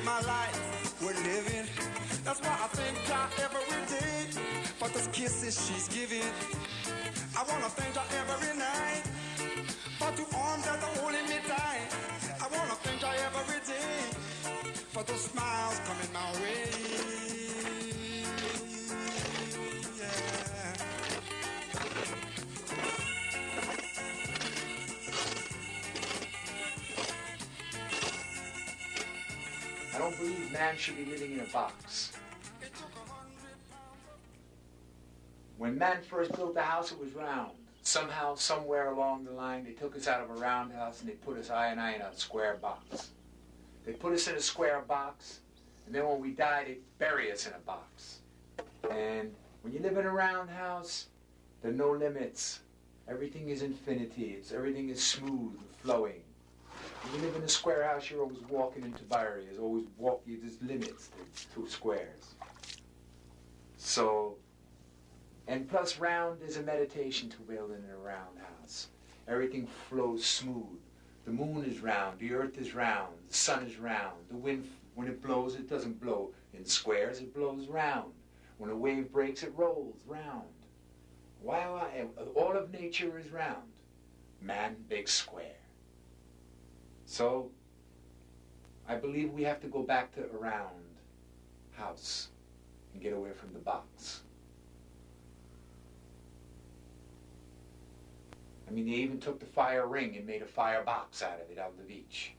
my life we're living. That's why I thank God every day for those kisses she's giving. I wanna thank her every night for two arms that are holding me tight. I wanna thank her every day for those smiles coming my way. Yeah. I don't believe man should be living in a box. When man first built the house, it was round. Somehow, somewhere along the line, they took us out of a round house and they put us, I and I, in a square box. They put us in a square box, and then when we die, they bury us in a box. And when you live in a round house, there are no limits. Everything is infinity. Everything is smooth and flowing. When you live in a square house, you're always walking into barriers, always walking, there's limits to squares. So, and plus round is a meditation to build in a round house. Everything flows smooth. The moon is round, the earth is round, the sun is round. The wind, when it blows, it doesn't blow in squares, it blows round. When a wave breaks, it rolls round. All of nature is round. Man makes square. So, I believe we have to go back to a round house and get away from the box. I mean, they even took the fire ring and made a fire box out of it out on the beach.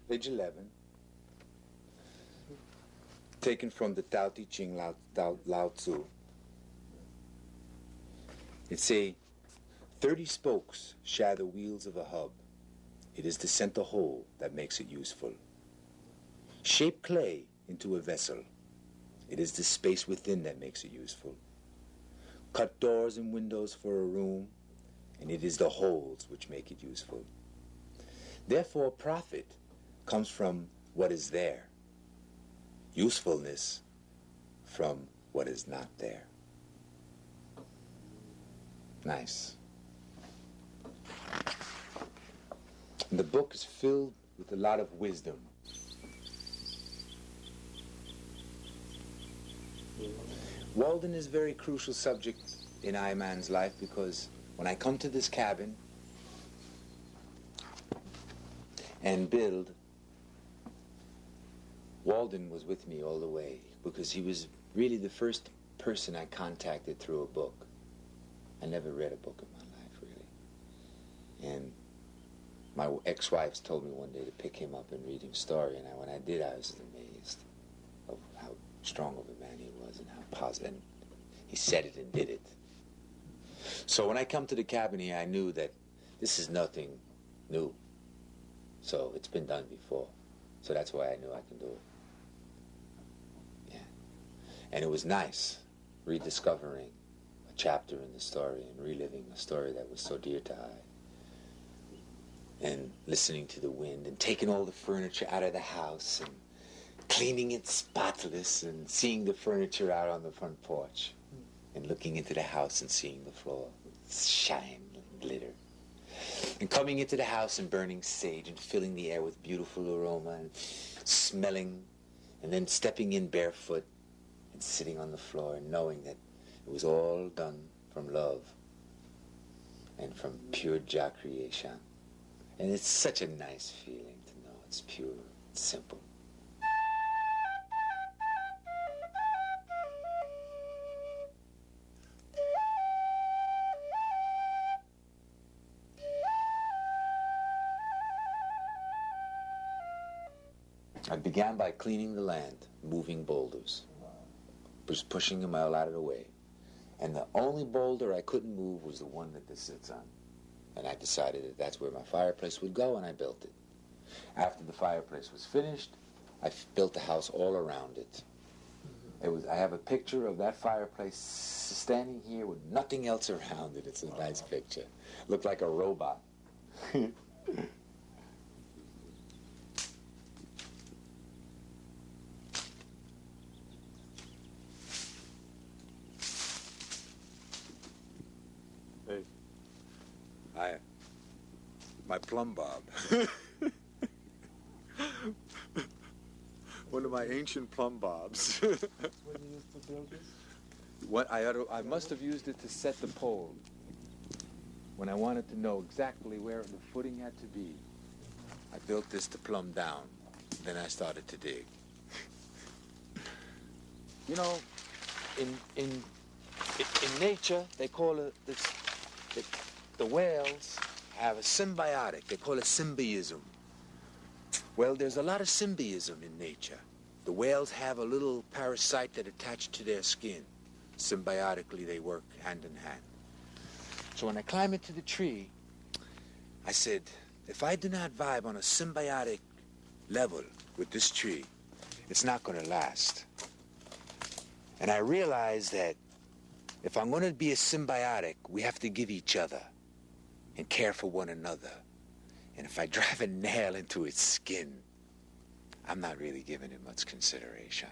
Page 11, taken from the Tao Te Ching Lao Tzu. It say, 30 spokes share the wheels of a hub. It is the center hole that makes it useful. Shape clay into a vessel. It is the space within that makes it useful. Cut doors and windows for a room, and it is the holes which make it useful. Therefore, profit comes from what is there. Usefulness from what is not there. Nice. And the book is filled with a lot of wisdom. Walden is a very crucial subject in I Man's life because when I come to this cabin and build, Walden was with me all the way because he was really the first person I contacted through a book. I never read a book in my life, really. And my ex-wives told me one day to pick him up and read him a story, and when I did, I was amazed of how strong of a man he was and how positive. And he said it and did it. So when I come to the cabin here, I knew that this is nothing new. So it's been done before. So that's why I knew I can do it. And it was nice rediscovering a chapter in the story and reliving a story that was so dear to I. And listening to the wind and taking all the furniture out of the house and cleaning it spotless and seeing the furniture out on the front porch and looking into the house and seeing the floor shine and glitter. And coming into the house and burning sage and filling the air with beautiful aroma and smelling and then stepping in barefoot and sitting on the floor and knowing that it was all done from love and from pure Jah creation. And it's such a nice feeling to know it's pure, it's simple. I began by cleaning the land, moving boulders. was pushing him all out of the way. And the only boulder I couldn't move was the one that this sits on. And I decided that that's where my fireplace would go, and I built it. After the fireplace was finished, I built the house all around it. I have a picture of that fireplace standing here with nothing else around it. It's a nice picture. Looked like a robot. Hey, my plumb bob. One of my ancient plumb bobs. That's what you used to build this? I must have used it to set the pole. When I wanted to know exactly where the footing had to be, I built this to plumb down. Then I started to dig. You know, in nature, they call it the whales have a symbiotic. They call it symbiotism. Well, there's a lot of symbiotism in nature. The whales have a little parasite that attached to their skin. Symbiotically, they work hand in hand. So when I climbed into the tree, I said, if I do not vibe on a symbiotic level with this tree, it's not going to last. And I realized that if I'm going to be a symbiotic, we have to give each other and care for one another. And if I drive a nail into its skin, I'm not really giving it much consideration.